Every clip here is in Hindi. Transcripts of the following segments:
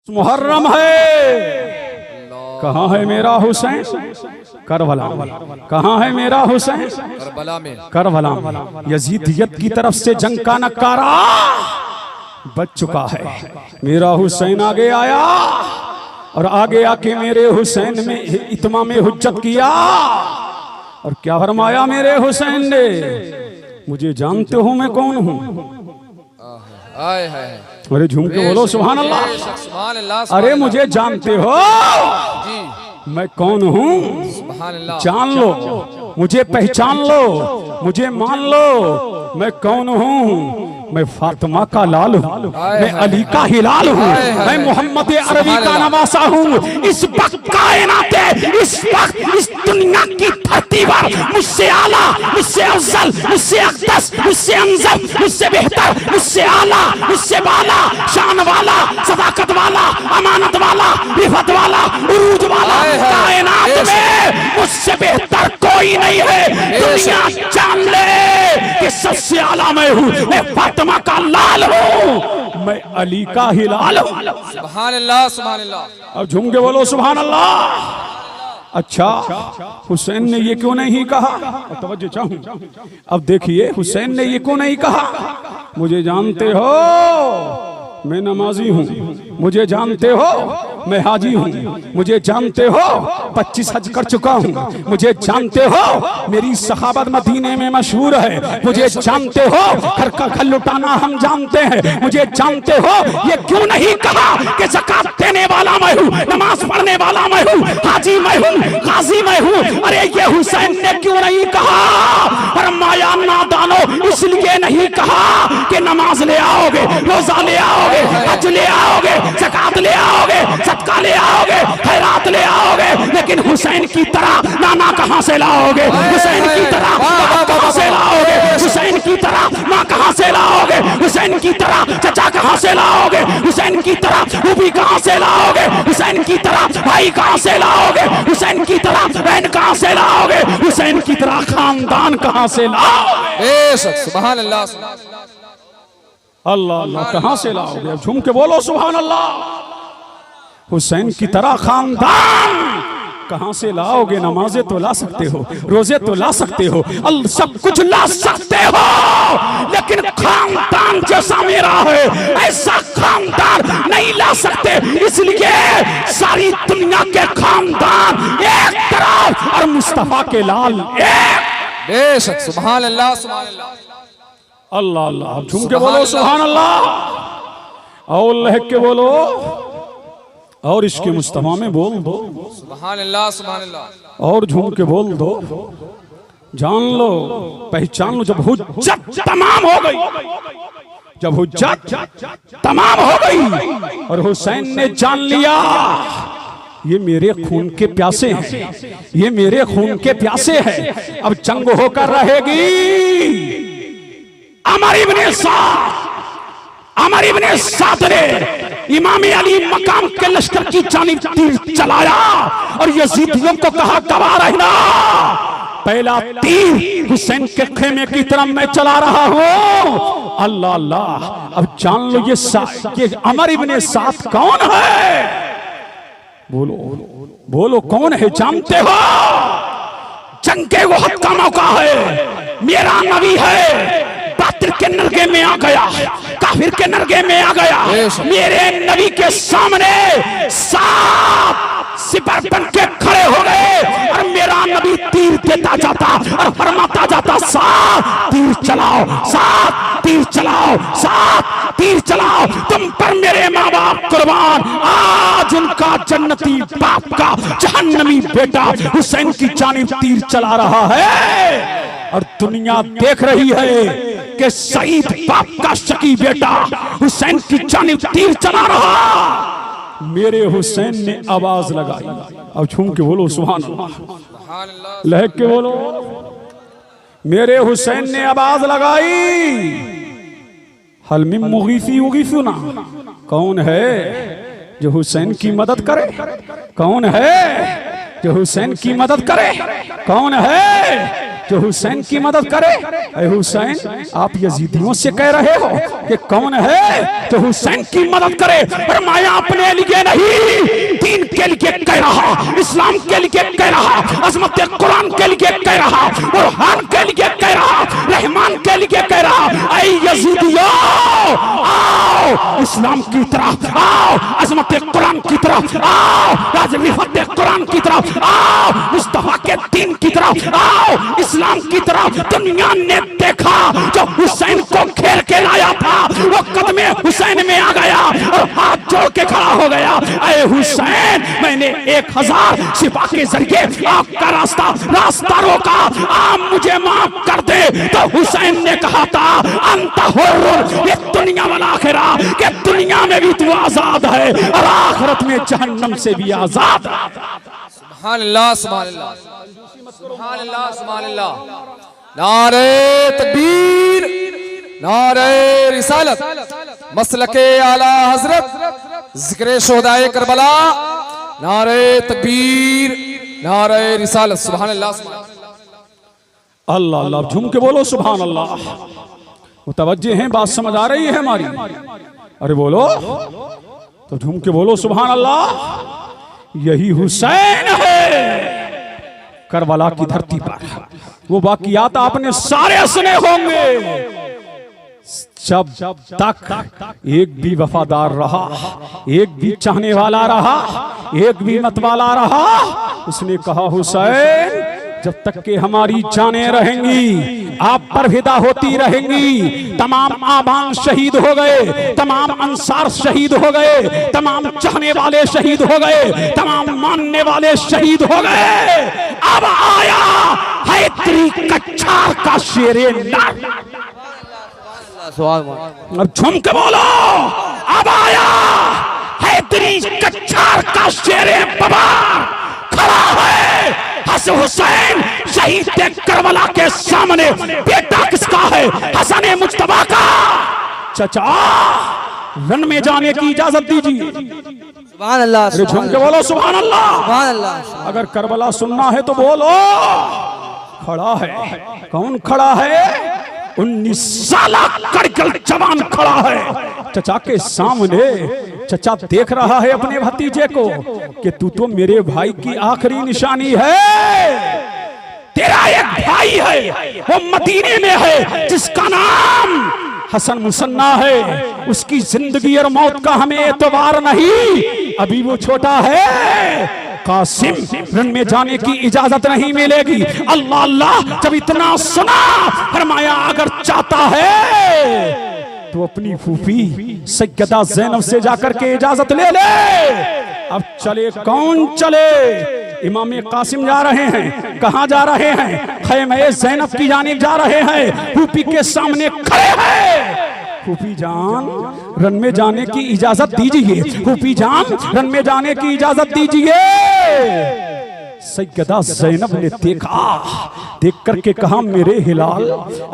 मुहर्रम है। कहाँ है मेरा हुसैन? करबला। कहाँ है मेरा हुसैन? करबला में। करबला में यजीदियत की तरफ से जंग का नकारा बच चुका है। मेरा हुसैन आगे आया और आगे आके मेरे हुसैन में इत्मा में हुज्जत किया और क्या फरमाया मेरे हुसैन ने, मुझे जानते हो मैं कौन हूँ? अरे झूम के बोलो सुभान अल्लाह। अरे मुझे जानते हो मैं कौन हूँ? जान लो, मुझे पहचान लो, मुझे मान लो मैं कौन हूँ। मैं फातिमा का लाल हूँ, मैं अली का हिलाल हूँ, मैं मोहम्मद अरबी का नवासा हूँ। इस वक्त कायनाते, इस वक्त इस दुनिया की धरती पर मुझसे आला, मुझसे अफजल, मुझसे अक़दस, मुझसे अंज़म, मुझसे बेहतर, मुझसे आला, मुझसे बाला, शान वाला, सदाकत वाला, अमानत वाला, रिफत वाला, उरूज वाला कायनात में मुझसे बेहतर कोई नहीं है। दुनिया जान ले कि सबसे आला मैं हूँ, मैं फातिमा का लाल हूँ, मैं अली का हिलाल हूँ। सुभान अल्लाह, सुभान अल्लाह। अब झूम के बोलो सुभान अल्लाह। अच्छा, हुसैन ने ये क्यों नहीं कहा? तवज्जो चाहूं। अब देखिए हुसैन ने ये क्यों नहीं कहा, मुझे जानते हो मैं नमाजी हूँ, मुझे जानते हो मैं हाजी हूँ, मुझे जानते हो 25 हज कर चुका हूँ, मुझे जानते हो मेरी सहाबत मदीने में मशहूर है, मुझे जानते हो घर का घर लुटाना हम जानते हैं, मुझे जानते हो। ये क्यों नहीं कहा कि ज़कात देने वाला मैं हूँ, नमाज पढ़ने वाला मैं हूँ, हाजी मैं हूँ, गाजी मैं हूँ? अरे ये हुसैन ने क्यों नहीं कहा? फरमाया नादानो, इसलिए नहीं कहा कि नमाज ले आओगे, रोजा ले आओगे, हज ले आओगे, ज़कात ले आओगे, सदका ले आओगे, खैरात ले आओगे, लेकिन हुसैन की तरह नाना कहां से लाओगे? हुसैन की तरह कहां से लाओगे? हुसैन की तरह मां कहां से लाओगे? हुसैन की तरह चचा कहां से लाओगे? हुसैन की तरह बीबी कहां से लाओगे? हुसैन की तरह भाई कहां से लाओगे? हुसैन की तरह बहन कहां से लाओगे? हुसैन की तरह खानदान कहां से लाओगे? बेशक, सुभान अल्लाह। अल्लाह अल्लाह, कहां से लाओगे? अब झूम के बोलो सुभान अल्लाह। हुसैन की तरह खानदान कहां से लाओगे? नमाजें तो ला सकते हो, रोजे तो ला सकते हो, सब कुछ ला सकते हो, लेकिन खानदान जैसा मेरा है ऐसा खानदान नहीं ला सकते। इसलिए सारी दुनिया के खानदान एक तरफ और मुस्तफा के लाल एक। बेशक, सुभान अल्लाह, सुभान अल्लाह। अल्लाह अल्लाह, झूम के बोलो सुभान अल्लाह और लहक के बोलो और इसके मुस्तफा में बोल दो सुभान अल्लाह, सुभान अल्लाह। और झूम के बोल दो, जान लो, पहचान लो। जब हुज्जत तमाम हो गई, जब हुज्जत तमाम हो गई और हुसैन ने जान लिया ये मेरे खून के प्यासे हैं, ये मेरे खून के प्यासे हैं, अब जंग होकर रहेगी। अमर इब्ने साद ने इमाम अली मकाम के लश्कर की जानिब तीर चलाया और यजीदियों को कहा गवाह रहना, पहला तीर हुसैन के खेमे की तरफ मैं चला रहा हूँ। अल्लाह अल्लाह, अब जान लो ये अमर इब्ने साद कौन है? बोलो बोलो कौन है? जानते हो? जंग के वक्त का मौका है, मेरा नबी है बातिल के नरगे में आ गया, काफिर के नरगे में आ गया, मेरे नबी के सामने 7 सिपाही बन के खड़े हो गए और मेरा नबी तीर देता जाता और फरमाता जाता 7 तीर चलाओ, 7 तीर चलाओ, 7 तीर चलाओ, तुम पर मेरे माँ बाप कुर्बान। आज उनका जन्नती बाप का जहन्नमी बेटा हुसैन की जानिब तीर चला रहा है और दुनिया देख रही है कि शहीद बाप का शकी बेटा हुसैन की जानिब तीर चला रहा। मेरे हुसैन ने आवाज लगाई, अब झूम के बोलो सुभान अल्लाह, लहक के बोलो। मेरे हुसैन ने आवाज लगाई, हल मिन मुगीसी उगीसुना, कौन है जो हुसैन की मदद करे? कौन है जो हुसैन की मदद करे? कौन है जो हुसैन की मदद करे। ऐ हुसैन, आप यजीदियों से कह रहे हो कि कौन है जो हुसैन की मदद करे? फरमाया अपने लिए नहीं, दीन के लिए कह रहा, इस्लाम के लिए कह रहा, अजमत कुरान के लिए कह रहा, बुरहान के लिए कह रहा, रहमान के लिए कह रहा। ऐ यजीदियों, आओ इस्लाम की तरफ आओ, अजमत कुरान की तरफ आओ, राजरिफत कुरान की तरफ आओ, मुस्तफा के दीन की तरफ आओ, इस्लाम की तरफ। दुनिया ने देखा जो हुसैन को घेर के लाया था, वो कदमे हुसैन में आ गया और हाथ जोड़ के खड़ा हो गया। ऐ हुसैन, मैंने 1000 सिपा के जरिए आपका रास्ता रोका, आप मुझे माफ कर दे। तो हुसैन ने कहा था, अंत हुर्र, ये दुनिया वाला आखिरा, कि दुनिया में भी तू आजाद है और आखिरत में जहन्नम से भी आजाद है। सुभान अल्लाह, सुभान अल्लाह, सुभान अल्लाह, सुभान अल्लाह। नारे तकबीर, नारे रिसालत, मसलके आला हजरत, जिक्र शोहदाए करबला, नारे तकबीर, नारे रिसालत। सुभान अल्लाह, सुभान अल्लाह अल्लाह। झूम के बोलो सुभान अल्लाह। मुतवज्जे हैं, बात समझ आ रही है हमारी? अरे बोलो तो झूम के बोलो सुभान अल्लाह। यही हुसैन है करबला की धरती पर। वो वाक़ियात आपने सारे सुने होंगे। जब तक एक भी वफादार रहा, एक भी चाहने वाला रहा, एक भी मत वाला रहा, उसने कहा हुसैन, जब तक के हमारी जानें रहेंगी आप पर फिदा होती रहेंगी। तमाम आबान शहीद हो गए, तमाम अंसार शहीद हो गए, तमाम चाहने वाले शहीद हो गए, तमाम मानने वाले शहीद हो गए। अब आया हैदरी कच्छार का शेरे नार। अब झूम के बोलो, अब आया हैदरी कच्छार का शेरे बबार। खड़ा है हुसैन शहीद करबला के सामने। बेटा किसका है? हसन मुज्तबा का। चचा, रन में जाने की इजाजत दीजिए। सुभान अल्लाह, झूम के बोलो सुभान अल्लाह, सुभान अल्लाह। अगर करबला सुनना है तो बोलो। खड़ा है, कौन खड़ा है? 19 साला कड़कल जवान खड़ा है चचा के सामने। चचा देख रहा है अपने भतीजे को कि तू तो मेरे भाई की आखिरी निशानी है। तेरा एक भाई है, वो मदीने में है, जिसका नाम हसन मुसन्ना है। उसकी जिंदगी और मौत का हमें एतबार नहीं, अभी वो छोटा है। कासिम, रन में जाने की इजाजत नहीं मिलेगी। अल्लाह अल्लाह जब इतना सुना, फरमाया अगर चाहता है तो अपनी फूफी सैयदा ज़ैनब से जाकर के इजाजत ले ले। अब चले, कौन चले? इमाम कासिम जा रहे हैं। कहाँ जा रहे हैं? खैमे ज़ैनब की जानिब जा रहे हैं। फूफी के सामने खड़े हैं। फूफी जान, रन में जाने की इजाजत दीजिए। फूफी जान, रन में जाने की इजाजत दीजिए। सैयदा ज़ैनब ने देखा, देख करके कहा, मेरे हिलाल,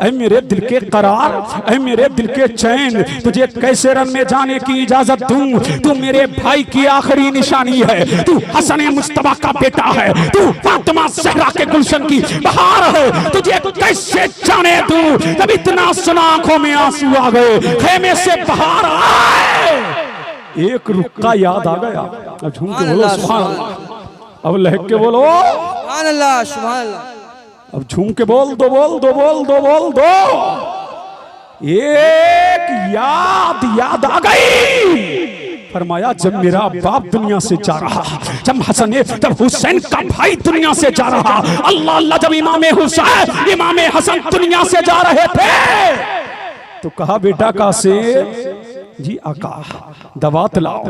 ऐ मेरे दिल के करार, ऐ मेरे दिल के चैन, तुझे कैसे रन में जाने की इजाजत दूं? तू मेरे भाई की आखिरी निशानी है, तू हसन मुज्तबा का बेटा है, तू फातिमा ज़हरा के गुलशन की बहार है, तुझे कैसे जाने दूं? जब इतना सुना आंखों में आंसू आ गए, खेमे से बाहर आए, एक रुक्का याद आ गया। अब झूम के बोलो सुभान अल्लाह। अब लहक के बोलो सुभान अल्लाह, सुभान अल्लाह। अब झूम के बोल दो, बोल दो, बोल दो, बोल दो। एक याद आ गई। फरमाया जब मेरा बाप दुनिया से जा रहा, जब हुसैन का भाई दुनिया से जा रहा, अल्लाह अल्लाह, जब इमाम हसन दुनिया से जा रहे थे तो कहा, बेटा कासिम जी आका, दवात लाओ।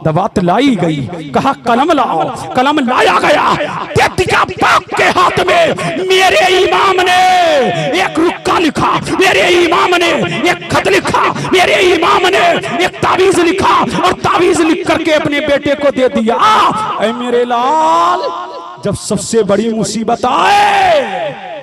दवात लाई गई। कहा कलम लाओ, कलम लाया गया। बाप के हाथ में मेरे इमाम ने एक रुक्का लिखा, मेरे इमाम ने एक खत लिखा, मेरे इमाम ने एक तावीज लिखा और तावीज लिख करके अपने बेटे को दे दिया। ऐ मेरे लाल, जब सबसे बड़ी मुसीबत आए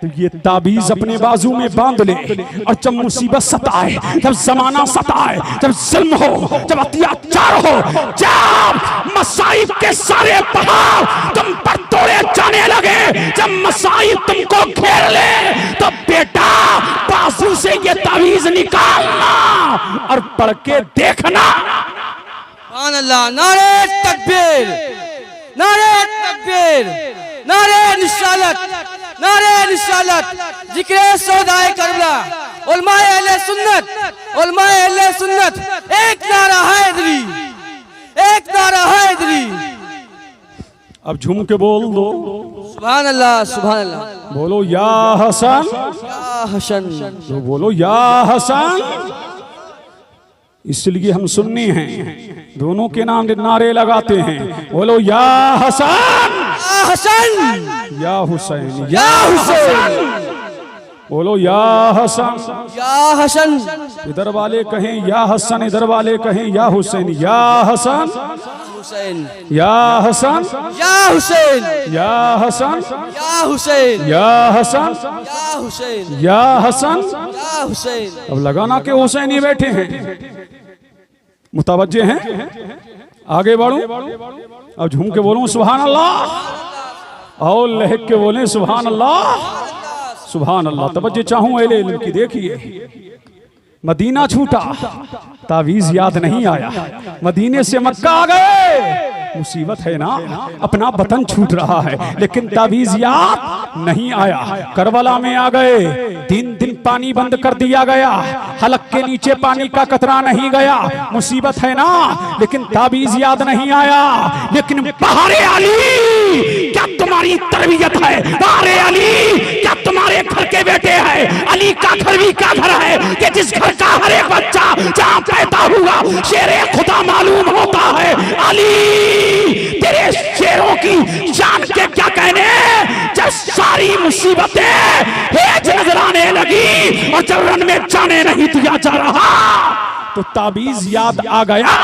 तो ये ताबीज अपने बाजू में बांध ले, और जब मुसीबत सताए, जब जमाना सताए, जब जुल्म हो, जब अत्याचार हो, जब मसाइब के सारे पहाड़ तुम पर तोड़े जाने लगे, जब मसाइब तुमको घेर पढ़ के देखना। सुभान अल्लाह। नारे तकबीर, नारे तकबीर, नारे निशालत, नारे निशालत, जिक्र सौदाए करबला, उलमाए अहले सुन्नत, उलमाए अहले सुन्नत, एक नारा हैदरी, एक नारा हैदरी। अब झूम के बोल दो, सुभान अल्लाह, सुभान अल्लाह। बोलो या हसन, या हसन, तो बोलो या हसन। इसलिए हम सुन्नी हैं, दोनों के नाम नारे लगाते हैं। बोलो या हसन, या हसन, या हुसैन, या हुसैन, बोलो या हसन। या हसन, इधर वाले कहें या हसन, इधर वाले कहें या हुसैन। या हसन, हुसैन, या हसन, या हुसैन, या हसन, या हुसैन, या हसन, या हुसैन, या हसन। या हुसैन। अब लगाना के हुसैन ही बैठे हैं, मुतवज्जे हैं, आगे बढ़ो। अब झूम के बोलूं सुभान अल्लाह, और लहक के बोले सुभान अल्लाह, सुभान अल्लाह। तवज्जो चाहूं अहले इल्म की, देखिए मदीना छूटा, तावीज याद नहीं आया। मदीने से मक्का आ गए, मुसीबत है ना, अपना वतन छूट रहा है, लेकिन तावीज याद नहीं आया। करबला में आ गए, 3 दिन पानी बंद कर दिया गया, हलक के नीचे पानी का कतरा नहीं गया। मुसीबत है ना, लेकिन तावीज याद नहीं आया। लेकिन बहारे अली, क्या तुम्हारी तरबियत है? बहारे अली, क्या तुम्हारे घर के बेटे हैं? अली का घर भी क्या घर है कि जिस घर का हर एक बच्चा जहां पैदा हुआ शेरे खुदा मालूम होता है। अली तेरे शेरों की जान के क्या कहने, जब सारी मुसीबतें हेज नजर आने लगी और जब रन में जाने नहीं दिया जा रहा तो ताबीज याद आ गया।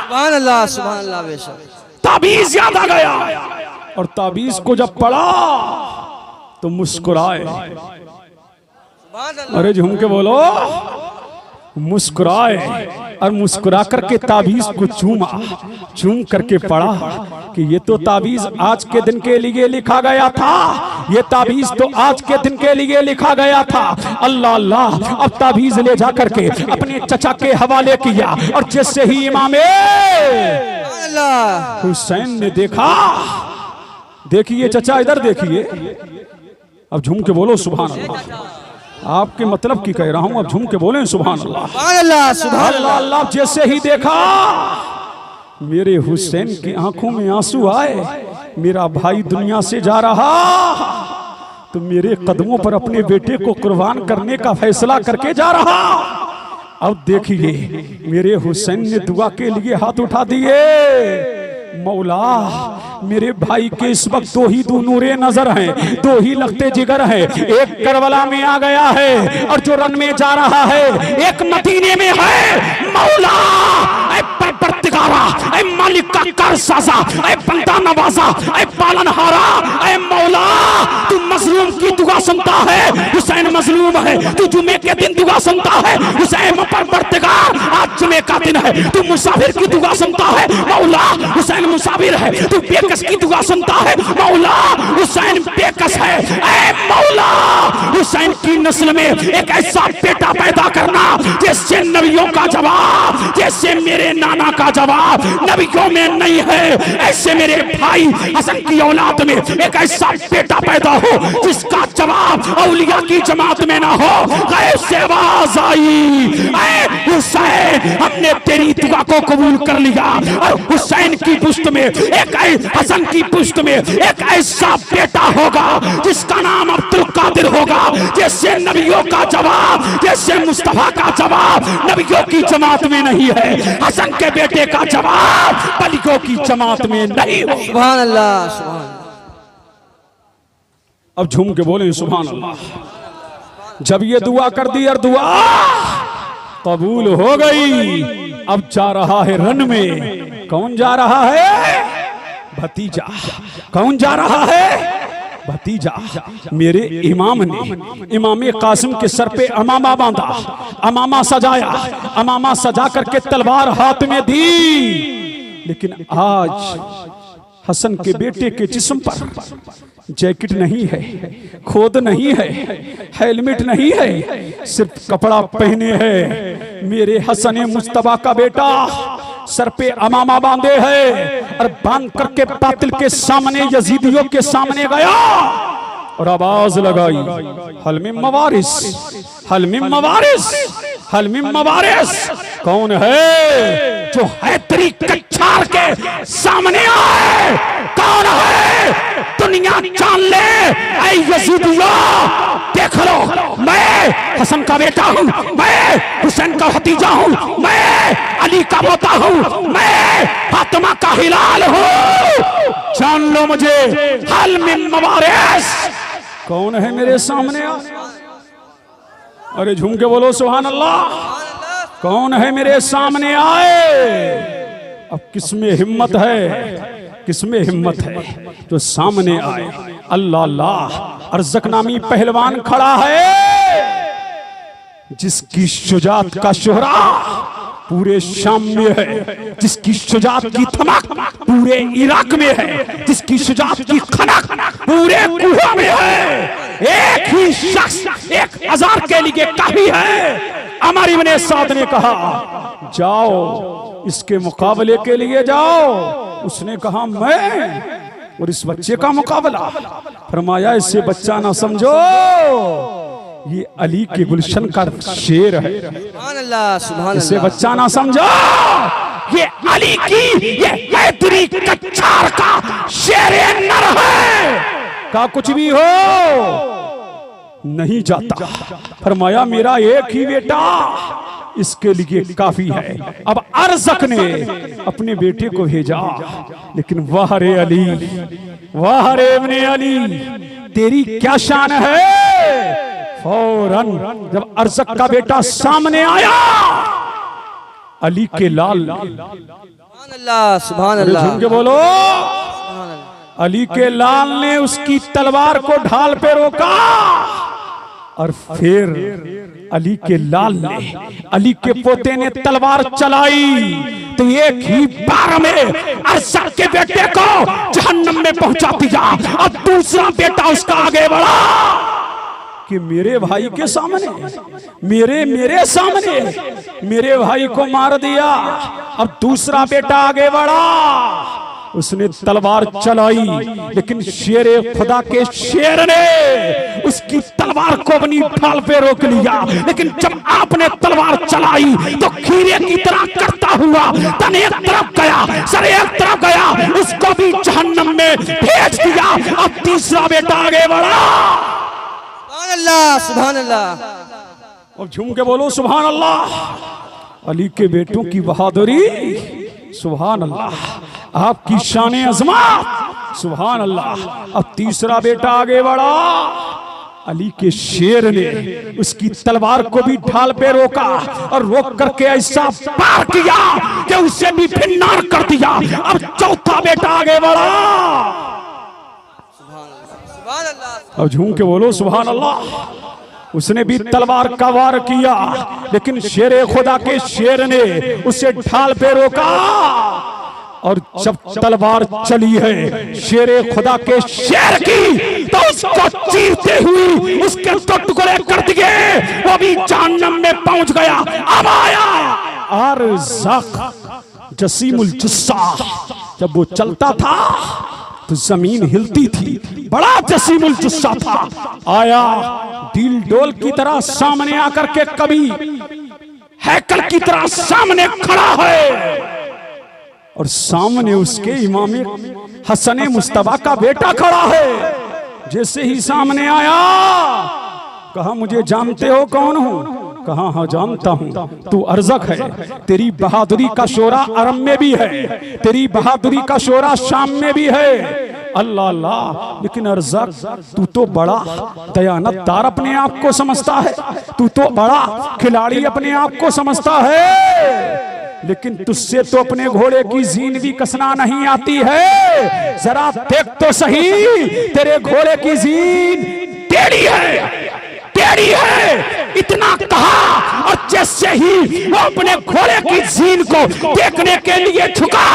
सुभान अल्लाह, सुभान अल्लाह। बेशक ताबीज याद आ गया, और ताबीज को जब पढ़ा तो मुस्कुराए। अरे झूम के बोलो, मुस्कुराए, और मुस्कुरा करके ताबीज को चूमा, चूम करके पढ़ा कि ये तो ताबीज आज के दिन के लिए लिखा गया था, ये ताबीज तो आज के दिन के लिए लिखा गया था। अल्लाह अल्लाह। अब ताबीज ले जा करके अपने चचा के हवाले किया, और जैसे ही इमाम हुसैन ने देखा, देखिए चचा इधर देखिए, अब झूम के बोलो सुभान अल्लाह। आपके मतलब की कह रहा हूं, अब झूम के बोले सुभान अल्लाह, सुभान अल्लाह, सुभान अल्लाह अल्लाह। जैसे ही देखा, मेरे हुसैन की आंखों में आंसू आए। मेरा भाई दुनिया से जा रहा तो मेरे कदमों पर अपने बेटे को कुर्बान करने का फैसला करके जा रहा। अब देखिए, मेरे हुसैन ने दुआ के लिए हाथ उठा दिए। मौला, मेरे भाई के इस वक्त दो ही नूरे नजर हैं, दो ही लखते जिगर हैं। एक करबला में आ गया है और जो रन में जा रहा है, एक मदीने में है। मौला, ऐ परवरदिगारा, ऐ मालिक का कारसाजा, ऐ बंदा नवाजा, ऐ पालनहारा, ऐ मौला, तू मजलूम की दुआ सुनता है। हुसैन मजलूम है, तू जुमे के दिन दुआ सुनता है। हुसैन परवरदिगार, आज जुमे का दिन है, तू मुसाफिर की दुआ सुनता है। मौला, हुसैन मुसाफिर है, तू बेकस की दुआ सुनता है। मौला, हुसैन बेकस है। ऐ मौला, हुसैन की नस्ल में एक ऐसा बेटा पैदा करना जैसे नबियों का जवाब, जैसे मेरे नाना का जवाब नबियों में नहीं है, ऐसे मेरे भाई हसन की औलाद में एक ऐसा बेटा पैदा हो जिसका जवाब औलिया की जमात में ना हो। गैब से आवाज आई, ऐ हुसैन, हमने तेरी दुआ को कबूल कर लिया, और हुसैन की पुश्त में एक हसन की पुश्त में एक ऐसा बेटा होगा जिसका नाम अब्दुल कादिर होगा। जैसे नबियों का जवाब, जैसे मुस्तफा का जवाब नबियों की जमात में नहीं है, हसन के बेटे का जवाब बलियों की जमात में नहीं हो। सुभान अल्लाह, सुभान। अब झूम के बोले सुभान अल्लाह। जब ये दुआ कर दी और दुआ कबूल हो गई, अब जा रहा है रन में। कौन जा रहा है? भतीजा। कौन जा रहा है? भतीजा। मेरे इमाम ने इमाम कासिम के सर पे अमामा बांधा, अमामा सजाया, अमामा सजा करके तलवार हाथ में दी। लेकिन आज हसन के बेटे के जिस्म पर जैकेट नहीं है, खोद नहीं है, हेलमेट नहीं है, सिर्फ कपड़ा पहने हैं। मेरे हसन मुस्तफा का बेटा सर पे अमामा बांधे है और बांध करके बातिल के सामने यजीदियों के सामने गया और आवाज लगाई, हलमी मवारिस, हलमी मवारिस, हलमी मवारिस। कौन है जो हैदरी कच्छार के सामने आए? कौन है? दुनिया जान ले। ऐ यजीदिया देख लो, मैं हसन का बेटा हूँ, मैं हुसैन का भतीजा हूँ, मैं अली का पोता हूँ, मैं फातिमा का हिलाल हूँ। जान लो मुझे। हलमी मवारिस। कौन है मेरे सामने? अरे झूम के बोलो सुभान अल्लाह। कौन है मेरे सामने आए? अब किसमें हिम्मत है, किसमें हिम्मत है जो सामने आए? अल्लाह अल्लाह। अरज़क नामी पहलवान खड़ा है जिसकी शुजात का शोहरा पूरे शाम में है, जिसकी शुजात की धमक पूरे इराक में है, जिसकी शुजात की खनक पूरे कुफा में है। एक ही शख्स 1000 के लिए काफी है। अमर इब्ने साद ने कहा, जाओ इसके मुकाबले के लिए जाओ। उसने कहा मैं और इस बच्चे का मुकाबला? फरमाया इससे बच्चा ना समझो, ये अली के गुलशन का शेर है। सुभान अल्लाह, सुभान अल्लाह। इसे बच्चा ना समझो, ये अली की, ये हैदरी कच्छार का शेर नर है। का कुछ भी हो नहीं जाता। फरमाया मेरा एक ही बेटा इसके लिए काफी है। अब अरज़क ने अपने बेटे को भेजा, लेकिन वाह रे अली, वाह रे इब्ने अली, तेरी क्या शान है। फौरन जब अरज़क का बेटा सामने आया, अली के लाल, सुभान अल्लाह, सुभान अल्लाह। झूम के बोलो। अली के लाल ने उसकी तलवार को ढाल पे रोका और फिर अली के लाल ने, अली के पोते ने तलवार चलाई तो एक ही बार में अरज़क के बेटे को जहन्नम में पहुंचा दिया। अब दूसरा बेटा उसका आगे बढ़ा कि मेरे भाई के सामने, मेरे सामने मेरे भाई को मार दिया। अब दूसरा बेटा आगे बढ़ा, उसने तलवार चलाई, लेकिन शेर खुदा के शेर ने उसकी तलवार को अपनी ढाल पे रोक लिया। लेकिन जब आपने तलवार चलाई तो खीरे की तरह करता हुआ तन एक तरफ गया, सर एक तरफ गया, उसको भी जहन्नम में भेज दिया। अब तीसरा बेटा आगे बढ़ा। सुभान अल्लाह, सुभान अल्लाह। और झूम के बोलो सुभान अल्लाह। अली के बेटों की बहादुरी, सुभान अल्लाह, आपकी शान अज़मत, सुभान अल्लाह। अब तीसरा बेटा आगे बढ़ा, अली के शेर ने उसकी तलवार को भी ढाल पे रोका और रोक करके ऐसा पार किया कि उसे भी फिन्नार कर दिया। अब चौथा बेटा आगे बढ़ा। सुभान अल्लाह। अब झूम के बोलो सुभान अल्लाह। उसने भी तलवार का वार किया, लेकिन शेर खुदा के शेर ने उसे ढाल पे रोका। और जब तलवार चली है शेर खुदा के शेर की, तो उसको चीरते हुए उसके तो टुकड़े कर दिए, वो भी जहन्नम में पहुंच गया। अब आया अरज़क जसीमुल जुस्सा। जब वो चलता था तो जमीन हिलती थी, बड़ा जसीमुल जुस्सा था। आया दिल डोल की तरह सामने आकर के, कभी हैकल की तरह सामने खड़ा है और सामने उसके इमाम हसन मुस्तफा का बेटा खड़ा है। जैसे ही सामने आया, कहा मुझे जानते हो कौन हूं? कहा हाँ जानता हूं, तू अरज़क है। तेरी बहादुरी का शोरा अरब में भी है, तेरी बहादुरी का शोरा शाम में भी है। अल्लाह अल्लाह। लेकिन अरज़क तू तो बड़ा दयानतदार अपने आप को समझता है, तू तो बड़ा खिलाड़ी अपने आप को समझता है, लेकिन तुझसे तो अपने घोड़े की जीन भी कसना नहीं आती है। जरा देख तो सही, तेरे घोड़े की जीन टेढ़ी है, टेढ़ी है। इतना कहा और जैसे ही वो अपने घोड़े की जीन को देखने के लिए झुका,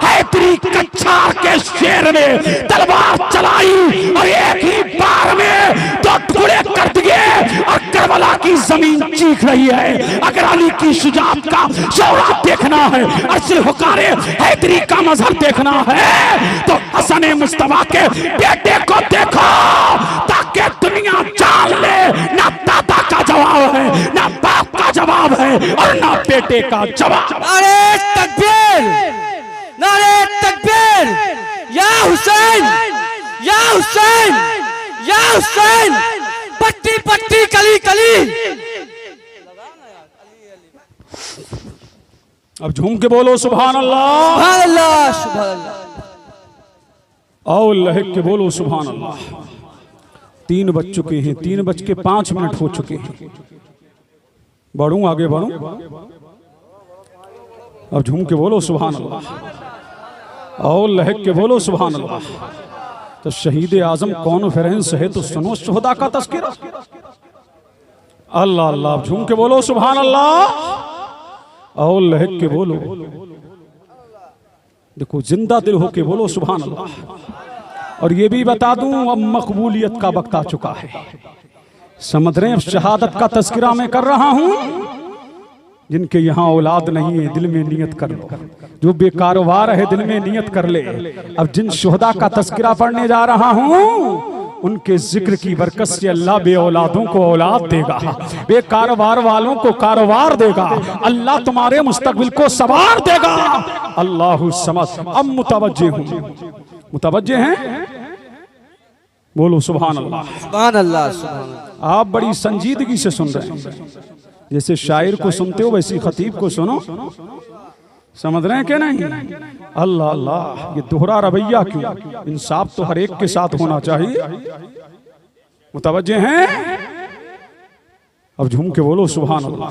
हैदरी कच्छार के शेर ने तलवार चलाई और एक ही बार में दो टुकड़े कर दिए और कर करबला की जमीन चीख रही है। अगर अली की शुजाअत का शौरात देखना है, अर्शिल हुकारे हैदरी का मजहर देखना है, तो हसन मुस्तफा के बेटे को देखो, ताकि दुनिया जान ले ना दादा का जवाब है, ना बाप का जवाब है, और ना बेटे का जवाब। नारे तकबीर, नारे तकबीर, या हुसैन, या हुसैन, या हुसैन, पट्टी पट्टी कली कली। अब झूम के बोलो सुभान अल्लाह, सुभान अल्लाह, सुभान अल्लाह। और लहक के बोलो सुभान अल्लाह। 3 बज चुके हैं, 3:05 हो चुके हैं। बढ़ूं, आगे बढ़ूं। अब झूम के बोलो सुभान अल्लाह, और लहक के बोलो सुभान अल्लाह। तो शहीद आजम कॉन्फ्रेंस है तो सुनो शुहदा का तज़किरा। अल्लाह अल्लाह, अब झूम के बोलो सुभान अल्लाह, और लहक के बोलो। देखो जिंदा दिल होके बोलो सुभान अल्लाह। और ये भी बता दूं, अब मकबूलियत का वक्त आ चुका है। समझ रहे हैं, शहादत का तज़किरा मैं कर रहा हूं। जिनके यहाँ औलाद नहीं है, दिल में नियत कर लो। जो बेकारोबार है, दिल में नियत कर ले। अब जिन शुहदा का तज़किरा पढ़ने जा रहा हूं, उनके जिक्र की बरकत से अल्लाह बे औलादों को औलाद देगा, बेकारोबार वालों को कारोबार देगा, अल्लाह तुम्हारे मुस्तकबिल को सवार देगा। अल्लाहु समद। अब मुतवज्जे हूं, मुतवज्जे हैं, बोलो सुभान अल्लाह, सुभान अल्लाह, सुभान अल्लाह। आप बड़ी संजीदगी से सुन रहे हैं। जैसे शायर को सुनते हो वैसी खतीब को सुनो। समझ रहे हैं कि नहीं? अल्लाह अल्लाह, ये दोहरा रवैया क्यों? इंसाफ तो हर एक के साथ होना चाहिए। मुतवज्जे हैं? अब झूम के बोलो सुभान अल्लाह।